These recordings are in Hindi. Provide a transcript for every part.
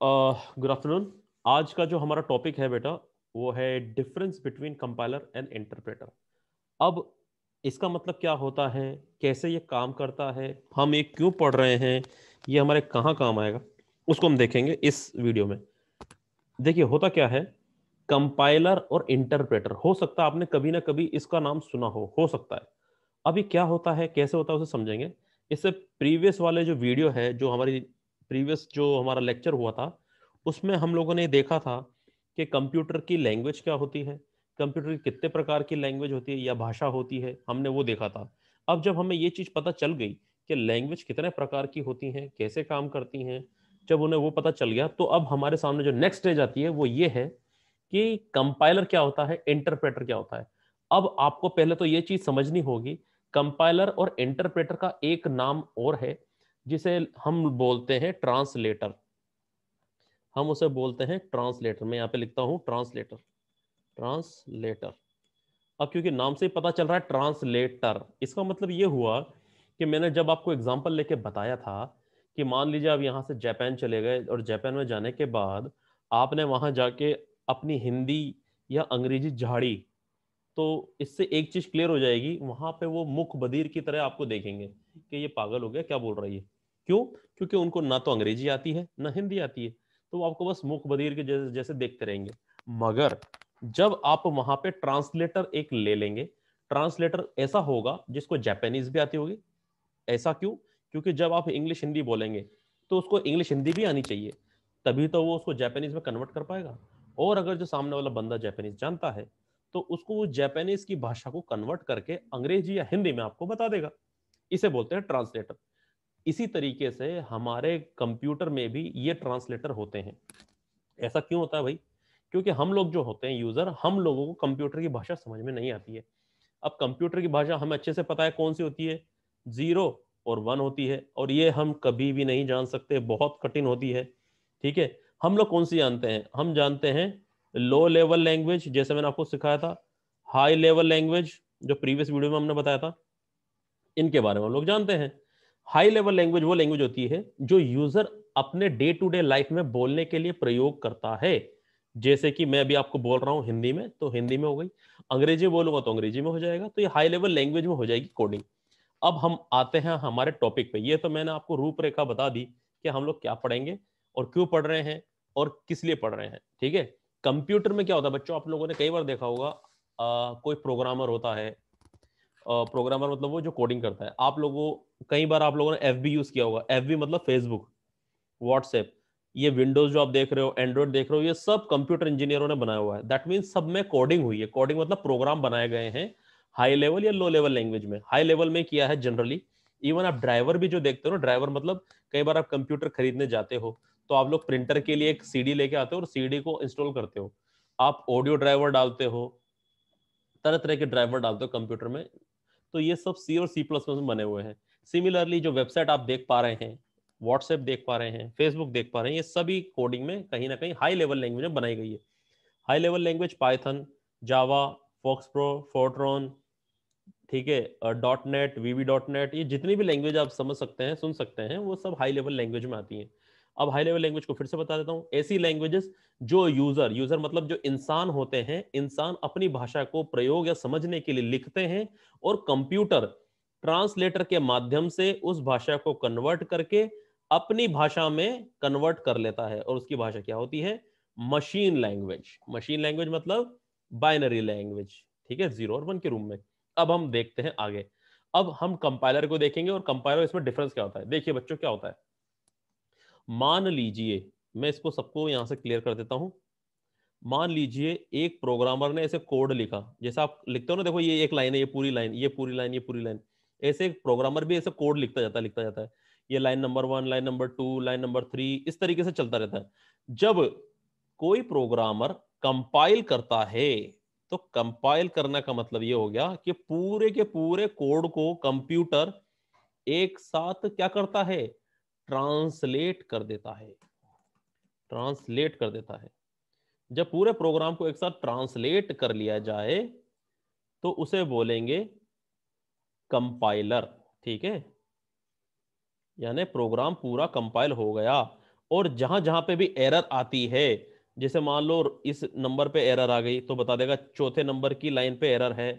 Good afternoon. आज का जो हमारा टॉपिक है बेटा, वो है difference between compiler and interpreter. अब इसका मतलब क्या होता है, कैसे ये काम करता है, हम ये क्यों पढ़ रहे हैं, ये हमारे कहाँ काम आएगा, उसको हम देखेंगे इस वीडियो में। देखिए होता क्या है, कंपाइलर और इंटरप्रेटर, हो सकता है आपने कभी ना कभी इसका नाम सुना हो सकता है। अभी क्या होता है, कैसे होता है, उसे समझेंगे। इससे प्रीवियस वाले जो वीडियो है, जो हमारी प्रीवियस जो हमारा लेक्चर हुआ था, उसमें हम लोगों ने देखा था कि कंप्यूटर की लैंग्वेज क्या होती है, कंप्यूटर की कितने प्रकार की लैंग्वेज होती है या भाषा होती है, हमने वो देखा था। अब जब हमें ये चीज पता चल गई कि लैंग्वेज कितने प्रकार की होती हैं, कैसे काम करती हैं, जब उन्हें वो पता चल गया, तो अब हमारे सामने जो नेक्स्ट स्टेज आती है वो ये है कि कंपाइलर क्या होता है, इंटरप्रेटर क्या होता है। अब आपको पहले तो ये चीज समझनी होगी, कंपाइलर और इंटरप्रेटर का एक नाम और है जिसे हम बोलते हैं ट्रांसलेटर। हम उसे बोलते हैं ट्रांसलेटर। मैं यहां पे लिखता हूं ट्रांसलेटर। ट्रांसलेटर। अब क्योंकि नाम से ही पता चल रहा है ट्रांसलेटर, इसका मतलब ये हुआ कि मैंने जब आपको एग्जांपल लेके बताया था कि मान लीजिए आप यहां से जापान चले गए और जापान में जाने के बाद आपने वहां जाके अपनी हिंदी या अंग्रेजी झाड़ी, तो इससे एक चीज क्लियर हो जाएगी, वहां पे वो मुख बधिर की तरह आपको देखेंगे कि ये पागल हो गया, क्या बोल रही है। क्यों? क्योंकि उनको ना तो अंग्रेजी आती है ना हिंदी आती है, तो वो आपको बस मुख बधिर के जैसे जैसे देखते रहेंगे। मगर जब आप वहां पे ट्रांसलेटर एक ले लेंगे, ट्रांसलेटर ऐसा होगा जिसको जापानीज भी आती होगी। ऐसा क्यों? क्योंकि जब आप इंग्लिश हिंदी बोलेंगे तो उसको इंग्लिश हिंदी भी आनी चाहिए, तभी तो वो उसको जापानीज में कन्वर्ट कर पाएगा। और अगर जो सामने वाला बंदा जापानीज जानता है तो उसको वो जापानीज की भाषा को कन्वर्ट करके अंग्रेजी या हिंदी में आपको बता देगा। इसे बोलते हैं ट्रांसलेटर। इसी तरीके से हमारे कंप्यूटर में भी ये ट्रांसलेटर होते हैं। ऐसा क्यों होता है भाई? क्योंकि हम लोग जो होते हैं यूजर, हम लोगों को कंप्यूटर की भाषा समझ में नहीं आती है। अब कंप्यूटर की भाषा हमें अच्छे से पता है कौन सी होती है, 0 और 1 होती है, और ये हम कभी भी नहीं जान सकते, बहुत कठिन होती है। ठीक है, हम लोग कौन सी जानते हैं? हम जानते हैं लो लेवल लैंग्वेज, जैसे मैंने आपको सिखाया था। हाई लेवल लैंग्वेज, जो प्रीवियस वीडियो में हमने बताया था, इनके बारे में हम लोग जानते हैं। हाई लेवल लैंग्वेज वो लैंग्वेज होती है जो यूजर अपने डे टू डे लाइफ में बोलने के लिए प्रयोग करता है। जैसे कि मैं अभी आपको बोल रहा हूं हिंदी में, तो हिंदी में हो गई, अंग्रेजी बोलूंगा तो अंग्रेजी में हो जाएगा, तो ये हाई लेवल लैंग्वेज में हो जाएगी कोडिंग। अब हम आते हैं हमारे टॉपिक पे। ये तो मैंने आपको रूपरेखा बता दी कि हम लोग क्या पढ़ेंगे और क्यों पढ़ रहे हैं और किस लिए पढ़ रहे हैं। ठीक है, कंप्यूटर में क्या होता है बच्चों, आप लोगों ने कई बार देखा होगा, कोई प्रोग्रामर होता है। प्रोग्रामर मतलब वो जो कोडिंग करता है। आप लोगों, कई बार आप लोगों ने एफ बी यूज किया होगा। एफ बी मतलब फेसबुक, व्हाट्सएप, ये विंडोज जो आप देख रहे हो, एंड्रॉइड देख रहे हो, ये सब कंप्यूटर इंजीनियरों ने बनाया हुआ है। दैट मीन्स सब में कोडिंग हुई है। कोडिंग मतलब प्रोग्राम बनाए गए हैं हाई लेवल या लो लेवल लैंग्वेज में। हाई लेवल में किया है जनरली। इवन आप ड्राइवर भी जो देखते हो ना, ड्राइवर मतलब कई बार आप कंप्यूटर खरीदने जाते हो तो आप लोग प्रिंटर के लिए एक सीडी लेके आते हो और सीडी को इंस्टॉल करते हो। आप ऑडियो ड्राइवर डालते हो, तरह तरह के ड्राइवर डालते हो कंप्यूटर में। तो ये सब सी और सी प्लस में बने हुए हैं। सिमिलरली जो वेबसाइट आप देख पा रहे हैं, व्हाट्सएप देख पा रहे हैं, फेसबुक देख पा रहे हैं, ये सभी कोडिंग में कहीं ना कहीं हाई लेवल लैंग्वेज में बनाई गई है। हाई लेवल लैंग्वेज पाइथन, जावा, फॉक्स प्रो, फोर्ट्रॉन, ठीक है, डॉट नेट, वीवी डॉट नेट, ये जितनी भी लैंग्वेज आप समझ सकते हैं, सुन सकते हैं, वो सब हाई लेवल लैंग्वेज में आती हैं। अब हाई लेवल लैंग्वेज को फिर से बता देता हूं। ऐसी लैंग्वेजेस जो यूजर यूजर मतलब जो इंसान होते हैं, इंसान अपनी भाषा को प्रयोग या समझने के लिए लिखते हैं, और कंप्यूटर ट्रांसलेटर के माध्यम से उस भाषा को कन्वर्ट करके अपनी भाषा में कन्वर्ट कर लेता है। और उसकी भाषा क्या होती है? Machine language. मशीन लैंग्वेज मतलब बाइनरी लैंग्वेज। ठीक है, 0 और 1 के रूम में। अब हम देखते हैं आगे। अब हम कंपाइलर को देखेंगे, और कंपाइलर इसमें डिफरेंस क्या होता है। देखिए बच्चों क्या होता है, मान लीजिए, मैं इसको सबको यहां से क्लियर कर देता हूं। मान लीजिए एक प्रोग्रामर ने ऐसे कोड लिखा, जैसे आप लिखते हो ना, देखो ये एक लाइन है, ये पूरी लाइन, ये पूरी लाइन, ये पूरी लाइन। ऐसे एक प्रोग्रामर भी ऐसे कोड लिखता जाता है। ये line number 1, line number 2, line number 3, इस तरीके से चलता रहता है। जब कोई प्रोग्रामर कंपाइल करता है, तो कंपाइल करने का मतलब ये हो गया कि पूरे के पूरे कोड को कंप्यूटर एक साथ क्या करता है? ट्रांसलेट कर देता है। ट्रांसलेट कर देता है। जब पूरे प्रोग्राम को एक साथ ट्रांसलेट कर लिया जाए तो उसे बोलेंगे कंपाइलर। ठीक है, यानी प्रोग्राम पूरा कंपाइल हो गया और जहां जहां पे भी एरर आती है, जैसे मान लो इस नंबर पे एरर आ गई तो बता देगा चौथे नंबर की लाइन पे एरर है,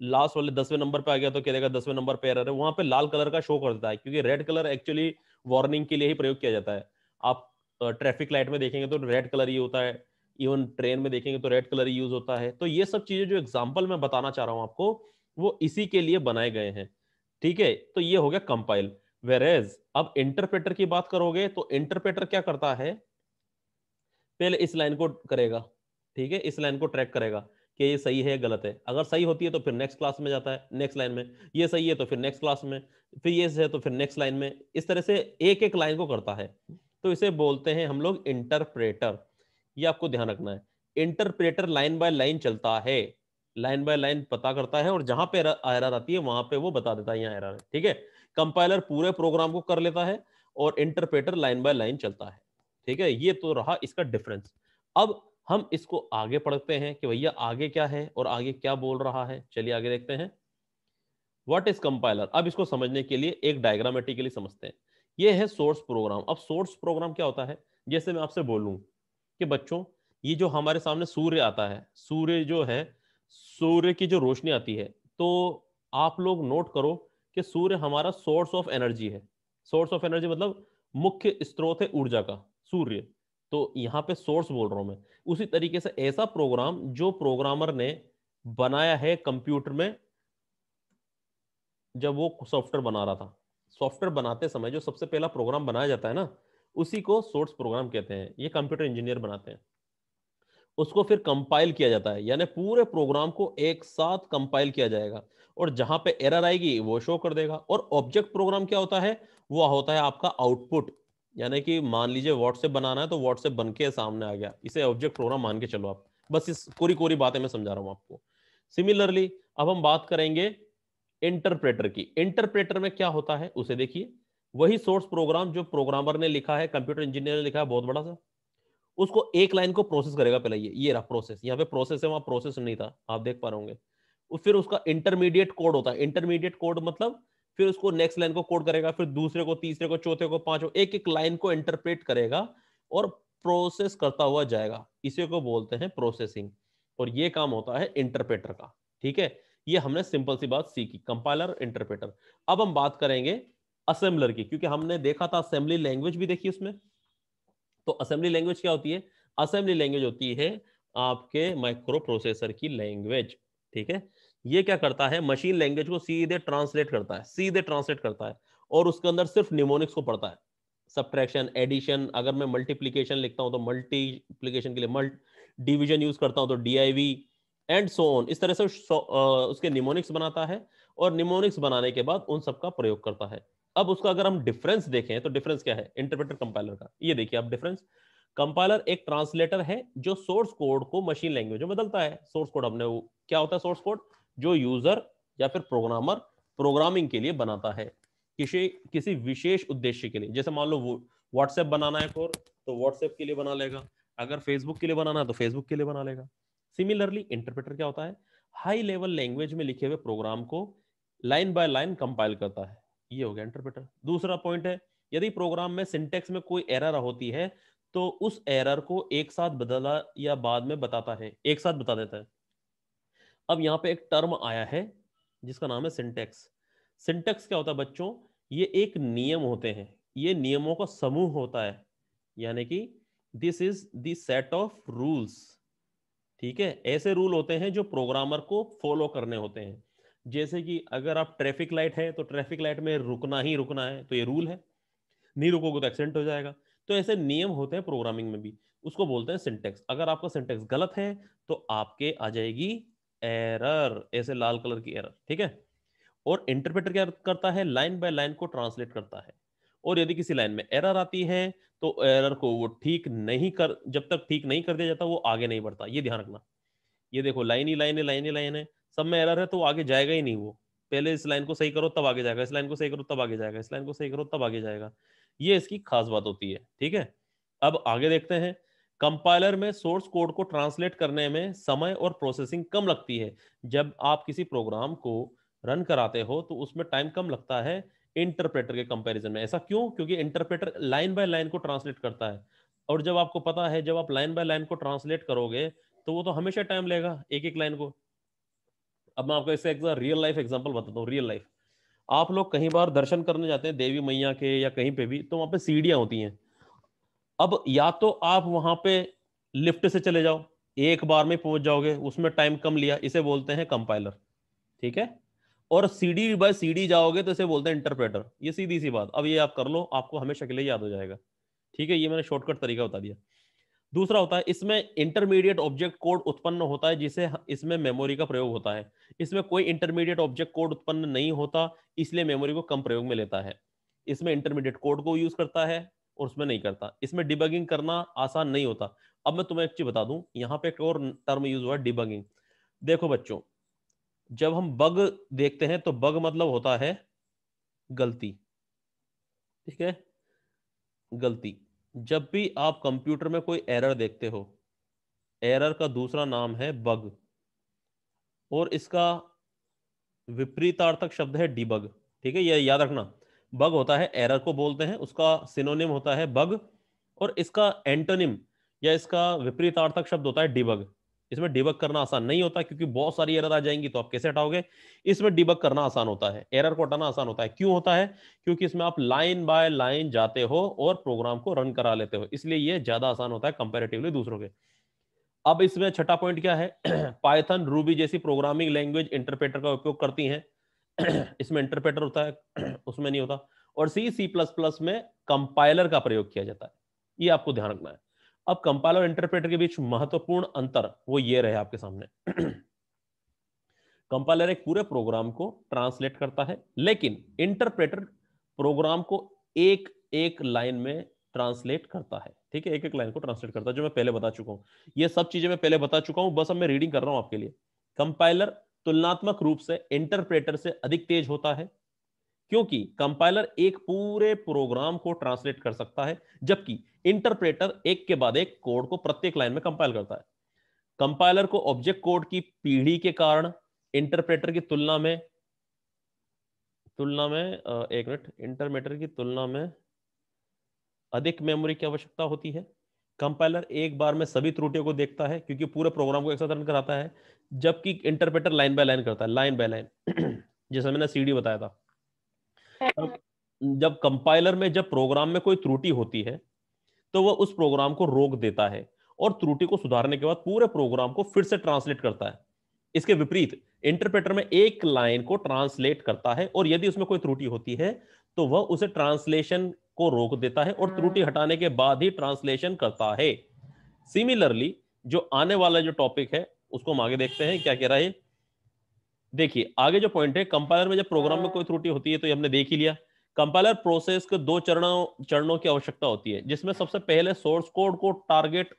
लास्ट वाले 10वें नंबर पे आ गया तो कह देगा 10वें नंबर पे एरर है, वहां पे लाल कलर का शो कर देता है, क्योंकि रेड कलर एक्चुअली वार्निंग के लिए ही प्रयोग किया जाता है। आप ट्रैफिक लाइट में देखेंगे तो रेड कलर ही होता है, इवन ट्रेन में देखेंगे तो रेड कलर ही यूज होता है। तो ये सब चीजें जो एग्जाम्पल मैं बताना चाह रहा हूं आपको, वो इसी के लिए बनाए गए हैं। ठीक है, तो ये हो गया कंपाइल। वेरेज अब इंटरप्रेटर की बात करोगे तो इंटरप्रेटर क्या करता है, पहले इस लाइन को करेगा, ठीक है, इस लाइन को ट्रैक करेगा कि ये सही है गलत है, अगर सही होती है तो फिर नेक्स्ट क्लास में जाता है, नेक्स्ट लाइन में, ये सही है तो फिर नेक्स्ट क्लास में, फिर ये है तो फिर नेक्स्ट लाइन में, इस तरह से एक एक लाइन को करता है। तो इसे बोलते हैं हम लोग इंटरप्रेटर। ये आपको ध्यान रखना है, इंटरप्रेटर लाइन बाय लाइन चलता है, लाइन बाय लाइन पता करता है, और जहां पे एरर आती है वहां पे वो बता देता है यहाँ एरर है। ठीक है, कंपाइलर पूरे प्रोग्राम को कर लेता है और इंटरप्रेटर लाइन बाय लाइन चलता है। ठीक है, ये तो रहा इसका डिफरेंस। अब हम इसको आगे पढ़ते हैं कि भैया आगे क्या है और आगे क्या बोल रहा है। चलिए आगे देखते हैं, व्हाट इज कंपाइलर। अब इसको समझने के लिए एक डायग्रामेटिकली समझते हैं। ये है सोर्स प्रोग्राम। अब सोर्स प्रोग्राम क्या होता है, जैसे मैं आपसे बोलूं कि बच्चों ये जो हमारे सामने सूर्य आता है, सूर्य जो है, सूर्य की जो रोशनी आती है, तो आप लोग नोट करो कि सूर्य हमारा सोर्स ऑफ एनर्जी है। सोर्स ऑफ एनर्जी मतलब मुख्य स्रोत है ऊर्जा का, सूर्य। तो यहाँ पे सोर्स बोल रहा हूं मैं। उसी तरीके से ऐसा प्रोग्राम जो प्रोग्रामर ने बनाया है कंप्यूटर में, जब वो सॉफ्टवेयर बना रहा था, सॉफ्टवेयर बनाते समय जो सबसे पहला प्रोग्राम बनाया जाता है ना, उसी को सोर्स प्रोग्राम कहते हैं। ये कंप्यूटर इंजीनियर बनाते हैं। उसको फिर कंपाइल किया जाता है, यानी पूरे प्रोग्राम को एक साथ कंपाइल किया जाएगा, और जहां पे एरर आएगी वो शो कर देगा। और ऑब्जेक्ट प्रोग्राम क्या होता है, वो होता है आपका आउटपुट। यानी कि मान लीजिए व्हाट्सएप बनाना है तो व्हाट्सएप बन के सामने आ गया, इसे ऑब्जेक्ट प्रोग्राम मान के चलो आप। बस इस कोरी कोरी बातें मैं समझा रहा हूं आपको। सिमिलरली अब हम बात करेंगे इंटरप्रेटर की। इंटरप्रेटर में क्या होता है उसे देखिए, वही सोर्स प्रोग्राम जो प्रोग्रामर ने लिखा है, कंप्यूटर इंजीनियर ने लिखा है बहुत बड़ा सा, उसको एक लाइन को प्रोसेस करेगा पहले। ये रहा प्रोसेस, यहाँ पे प्रोसेस है, वहां प्रोसेस नहीं था, आप देख पा रहे होंगे। फिर उसका इंटरमीडिएट कोड होता है। इंटरमीडिएट कोड मतलब फिर उसको नेक्स्ट लाइन को कोड करेगा, फिर दूसरे को, तीसरे को, चौथे को, पांचों, एक एक लाइन को इंटरप्रेट करेगा और प्रोसेस करता हुआ जाएगा। इसी को बोलते हैं प्रोसेसिंग, और ये काम होता है इंटरप्रेटर का। ठीक है, ये हमने सिंपल सी बात सीखी, कंपाइलर, इंटरप्रेटर। अब हम बात करेंगे असेंबलर की, क्योंकि हमने देखा था असेंबली लैंग्वेज भी देखी उसमें। तो असेंबली लैंग्वेज क्या होती है, असेंबली लैंग्वेज होती है आपके माइक्रो प्रोसेसर की लैंग्वेज। ठीक है, ये क्या करता है, मशीन लैंग्वेज को सीधे ट्रांसलेट करता है, सीधे ट्रांसलेट करता है, और उसके अंदर सिर्फ निमोनिक्स को पढ़ता है। सब्ट्रैक्शन, एडिशन, अगर मैं मल्टीप्लीकेशन लिखता हूं तो मल्टीप्लीकेशन के लिए मल्ट, डिवीजन यूज करता हूं तो डीआईवी, एंड सो ऑन। इस तरह से उसके निमोनिक्स बनाता है, और निमोनिक्स बनाने के बाद उन सबका प्रयोग करता है। अब उसका अगर हम डिफरेंस देखें तो डिफरेंस क्या है इंटरप्रेटर कंपाइलर का, ये देखिए आप डिफरेंस। कंपाइलर एक ट्रांसलेटर है जो सोर्स कोड को मशीन लैंग्वेज में बदलता है। सोर्स कोड हमने वो क्या होता है, सोर्स कोड जो यूजर या फिर प्रोग्रामर प्रोग्रामिंग के लिए बनाता है, किसी किसी विशेष उद्देश्य के लिए। जैसे मान लो वो व्हाट्सएप बनाना है और तो व्हाट्सएप के लिए बना लेगा, अगर फेसबुक के लिए बनाना है तो फेसबुक के लिए बना लेगा। सिमिलरली इंटरप्रेटर क्या होता है, हाई लेवल लैंग्वेज में लिखे हुए प्रोग्राम को लाइन बाय लाइन कंपाइल करता है। ये हो गया इंटरप्रेटर। दूसरा पॉइंट है, यदि प्रोग्राम में सिंटेक्स में कोई एरर होती है तो उस एरर को एक साथ बदला या बाद में बताता है, एक साथ बता देता है। अब यहां पे एक टर्म आया है जिसका नाम है सिंटेक्स। सिंटेक्स क्या होता है बच्चों, ये एक नियम होते हैं, ये नियमों का समूह होता है, यानी कि this is the set of rules. ठीक है, ऐसे रूल होते हैं जो प्रोग्रामर को फॉलो करने होते हैं। जैसे कि अगर आप ट्रैफिक लाइट है तो ट्रैफिक लाइट में रुकना ही रुकना है, तो ये रूल है, नहीं रुकोगे तो एक्सीडेंट हो जाएगा। तो ऐसे नियम होते हैं प्रोग्रामिंग में भी, उसको बोलते हैं सिंटेक्स। अगर आपका सिंटेक्स गलत है तो आपके आ जाएगी एरर, ऐसे लाल कलर की एरर। ठीक है, और इंटरप्रेटर क्या करता है, लाइन बाय लाइन को ट्रांसलेट करता है, और यदि किसी लाइन में एरर आती है तो एरर को वो ठीक नहीं कर, जब तक ठीक नहीं कर दिया जाता वो आगे नहीं बढ़ता। ये ध्यान रखना। ये देखो लाइन ही लाइन है, लाइन ही लाइन है, सब में एरर है तो आगे जाएगा ही नहीं वो। पहले इस लाइन को सही करो तब आगे जाएगा, इस लाइन को सही करो तब आगे जाएगा, इस लाइन को सही करो तब आगे जाएगा। ये इसकी खास बात होती है। ठीक है, अब आगे देखते हैं। कंपाइलर में सोर्स कोड को ट्रांसलेट करने में समय और प्रोसेसिंग कम लगती है। जब आप किसी प्रोग्राम को रन कराते हो तो उसमें टाइम कम लगता है, इंटरप्रेटर के कंपैरिजन में। ऐसा क्यों? क्योंकि इंटरप्रेटर लाइन बाय लाइन को ट्रांसलेट करता है, और जब आपको पता है जब आप लाइन बाय लाइन को ट्रांसलेट करोगे तो वो तो हमेशा टाइम लेगा एक एक लाइन को। अब मैं आपको इससे एक रियल लाइफ एग्जांपल बताता हूँ। रियल लाइफ, आप लोग कहीं बार दर्शन करने जाते हैं देवी मैया के या कहीं पे भी, तो वहां पे सीढ़ियां होती हैं। अब या तो आप वहां पे लिफ्ट से चले जाओ, एक बार में पहुंच जाओगे, उसमें टाइम कम लिया, इसे बोलते हैं कंपाइलर, ठीक है। और सीडी बाय सीडी जाओगे तो इसे बोलते हैं इंटरप्रेटर। ये सीधी सी बात, अब ये आप कर लो, आपको हमेशा के लिए याद हो जाएगा, ठीक है। ये मैंने शॉर्टकट तरीका बता दिया। दूसरा होता है, इसमें इंटरमीडिएट ऑब्जेक्ट कोड उत्पन्न होता है, जिसे इसमें मेमोरी का प्रयोग होता है। इसमें कोई इंटरमीडिएट ऑब्जेक्ट कोड उत्पन्न नहीं होता, इसलिए मेमोरी को कम प्रयोग में लेता है। इसमें इंटरमीडिएट कोड को यूज करता है और उसमें नहीं करता। इसमें डिबगिंग करना आसान नहीं होता। अब मैं तुम्हें एक चीज बता दूं, यहां पे एक और टर्म यूज हुआ है, डिबगिंग। देखो बच्चों, जब हम बग देखते हैं तो बग मतलब होता है गलती, ठीक है, गलती। जब भी आप कंप्यूटर में कोई एरर देखते हो, एरर का दूसरा नाम है बग, और इसका विपरीतार्थक शब्द है डिबग, ठीक है, ये याद रखना। बग होता है, एरर को बोलते हैं, उसका सिनोनिम होता है बग, और इसका एंटोनिम या इसका विपरीतार्थक शब्द होता है डिबग। इसमें डिबग करना आसान नहीं होता, क्योंकि बहुत सारी एरर आ जाएंगी तो आप कैसे हटाओगे। इसमें डिबग करना आसान होता है, एरर को हटाना आसान होता है। क्यों होता है? क्योंकि इसमें आप लाइन बाय लाइन जाते हो और प्रोग्राम को रन करा लेते हो, इसलिए ये ज्यादा आसान होता है कंपैरेटिवली दूसरों के। अब इसमें छठा पॉइंट क्या है? पाइथन, रूबी जैसी प्रोग्रामिंग लैंग्वेज इंटरप्रेटर का उपयोग करती हैं। इसमें इंटरप्रेटर होता है, उसमें नहीं होता। और सी सी प्लस प्लस में कंपाइलर का प्रयोग किया जाता है, ये आपको ध्यान रखना है। अब कंपाइलर और इंटरप्रेटर के बीच महत्वपूर्ण अंतर वो ये रहे आपके सामने। कंपाइलर एक पूरे प्रोग्राम को ट्रांसलेट करता है, लेकिन इंटरप्रेटर प्रोग्राम को एक एक लाइन में ट्रांसलेट करता है, ठीक है, एक एक लाइन को ट्रांसलेट करता है, जो मैं पहले बता चुका हूं। ये सब चीजें मैं पहले बता चुका हूं, बस अब मैं रीडिंग कर रहा हूं आपके लिए। कंपाइलर तुलनात्मक रूप से इंटरप्रेटर से अधिक तेज होता है, क्योंकि कंपाइलर एक पूरे प्रोग्राम को ट्रांसलेट कर सकता है, जबकि इंटरप्रेटर एक के बाद एक कोड को प्रत्येक लाइन में कंपाइल करता है। कंपाइलर को ऑब्जेक्ट कोड की पीढ़ी के कारण इंटरप्रेटर की एक मिनट, इंटरप्रेटर की तुलना में अधिक मेमोरी की आवश्यकता होती है। कंपाइलर एक बार में सभी त्रुटियों को देखता है, क्योंकि पूरे प्रोग्राम को एक साथ रन कराता है, जबकि इंटरप्रेटर लाइन बाय लाइन करता है, लाइन बाय लाइन। जैसा मैंने सीडी बताया था। अब जब कंपाइलर में जब प्रोग्राम में कोई त्रुटि होती है तो वह उस प्रोग्राम को रोक देता है और त्रुटि को सुधारने के बाद पूरे प्रोग्राम को फिर से ट्रांसलेट करता है। इसके विपरीत इंटरप्रेटर में एक लाइन को ट्रांसलेट करता है, और यदि उसमें कोई त्रुटि होती है तो वह उसे ट्रांसलेशन को रोक देता है और त्रुटि हटाने के बाद ही ट्रांसलेशन करता है। सिमिलरली जो आने वाला जो टॉपिक है उसको हम आगे देखते हैं क्या कह रहा है। देखिए आगे जो पॉइंट है, कंपाइलर में जब प्रोग्राम में कोई त्रुटि होती है तो ये हमने देख ही लिया। कंपाइलर प्रोसेस के दो चरणों की आवश्यकता होती है, जिसमें सबसे पहले सोर्स कोड को टारगेट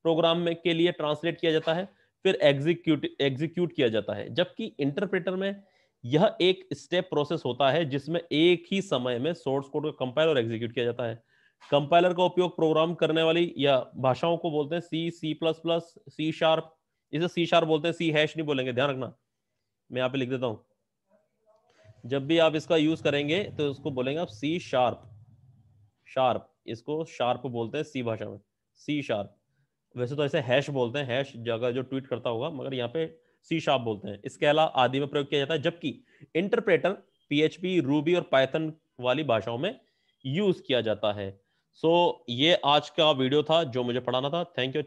प्रोग्राम में के लिए ट्रांसलेट किया जाता है, फिर एग्जीक्यूट किया जाता है। जबकि इंटरप्रेटर में यह एक स्टेप प्रोसेस होता है, जिसमें एक ही समय में सोर्स कोड को कंपाइल और एग्जीक्यूट किया जाता है। कंपाइलर का उपयोग प्रोग्राम करने वाली या भाषाओं को बोलते हैं C, C plus plus, C sharp. इसे सी शार्प बोलते हैं, सी हैश नहीं बोलेंगे, ध्यान रखना। मैं यहाँ पे लिख देता हूं, जब भी आप इसका यूज करेंगे तो उसको बोलेंगे आप सी शार्प। शार्प, इसको शार्प बोलते हैं सी भाषा में, सी शार्प। वैसे तो ऐसे हैश बोलते हैं, हैश जगह जो ट्वीट करता होगा, मगर यहाँ पे सी शार्प बोलते हैं। स्केला आदि में प्रयोग किया जाता है, जबकि इंटरप्रेटर पीएचपी, रूबी और पाइथन वाली भाषाओं में यूज किया जाता है। सो ये आज का वीडियो था जो मुझे पढ़ाना था। Thank you.